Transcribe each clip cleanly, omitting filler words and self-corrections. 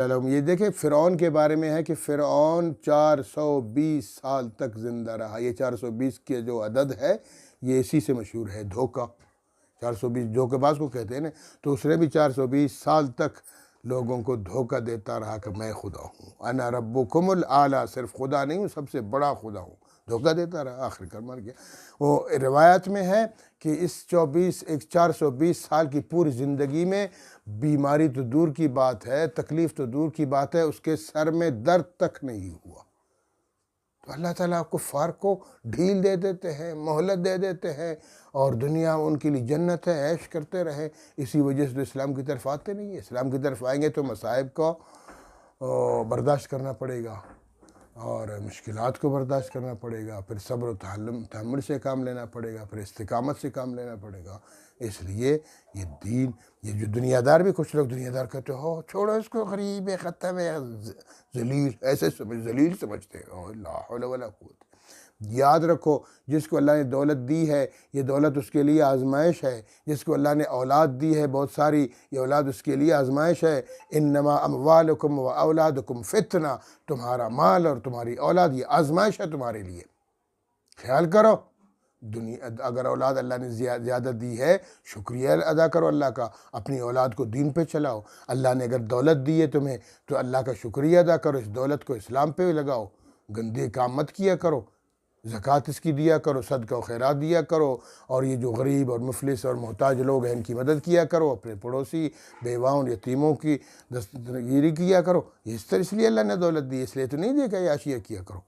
یہ دیکھیں فرعون کے بارے میں ہے کہ فرعون 420 سال تک زندہ رہا۔ یہ 420 کے جو عدد ہے یہ اسی سے مشہور ہے، دھوکہ۔ 420 دھوکے باز کو کہتے ہیں نا، تو اس نے بھی 420 سال تک لوگوں کو دھوکہ دیتا رہا کہ میں خدا ہوں، انا ربکم الاعلیٰ، صرف خدا نہیں ہوں، سب سے بڑا خدا ہوں، دھوکہ دیتا رہا، آخر کار مر گیا۔ وہ روایت میں ہے کہ اس 420 سال کی پوری زندگی میں بیماری تو دور کی بات ہے، تکلیف تو دور کی بات ہے، اس کے سر میں درد تک نہیں ہوا۔ تو اللہ تعالیٰ کفار کو ڈھیل دے دیتے ہیں، مہلت دے دیتے ہیں، اور دنیا ان کے لیے جنت ہے، عیش کرتے رہے۔ اسی وجہ سے تو اسلام کی طرف آتے نہیں ہیں۔ اسلام کی طرف آئیں گے تو مصائب کو برداشت کرنا پڑے گا، اور مشکلات کو برداشت کرنا پڑے گا، پھر صبر و تحمل سے کام لینا پڑے گا، پھر استقامت سے کام لینا پڑے گا۔ اس لیے یہ دین، یہ جو دنیا دار بھی، کچھ لوگ دنیا دار کہتے ہو چھوڑو اس کو، غریب ہے، ختم ہے، ذلیل، ایسے ذلیل سمجھتے ہیں۔ لا حول ولا قوت۔ یاد رکھو، جس کو اللہ نے دولت دی ہے، یہ دولت اس کے لیے آزمائش ہے۔ جس کو اللہ نے اولاد دی ہے بہت ساری، یہ اولاد اس کے لیے آزمائش ہے۔ انما اموالکم و اولادکم فتنہ، تمہارا مال اور تمہاری اولاد یہ آزمائش ہے تمہارے لیے۔ خیال کرو، اگر اولاد اللہ نے زیادہ دی ہے، شکریہ ادا کرو اللہ کا، اپنی اولاد کو دین پہ چلاؤ۔ اللہ نے اگر دولت دی ہے تمہیں تو اللہ کا شکریہ ادا کرو، اس دولت کو اسلام پہ لگاؤ، گندے کام مت کیا کرو، زکوٰۃ اس کی دیا کرو، صدقہ و خیرات دیا کرو، اور یہ جو غریب اور مفلس اور محتاج لوگ ہیں ان کی مدد کیا کرو، اپنے پڑوسی بیواؤں یتیموں کی دستگیری کیا کرو۔ اس لیے اللہ نے دولت دی، اس لیے تو نہیں دے کہ عیاشیاں کیا کرو۔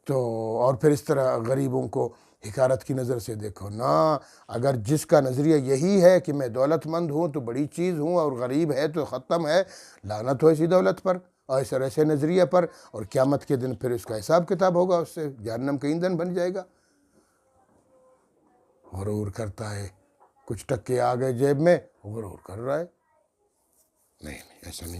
تو اور پھر اس طرح غریبوں کو حقارت کی نظر سے دیکھو نہ۔ اگر جس کا نظریہ یہی ہے کہ میں دولت مند ہوں تو بڑی چیز ہوں، اور غریب ہے تو ختم ہے، لعنت ہو ایسی دولت پر اور ایسے نظریہ پر، اور قیامت کے دن پھر اس کا حساب کتاب ہوگا، اس سے جہنم کا ایندھن بن جائے گا۔ غرور کرتا ہے، کچھ ٹکے آ گئے جیب میں، غرور کر رہا ہے۔ نہیں ایسا نہیں۔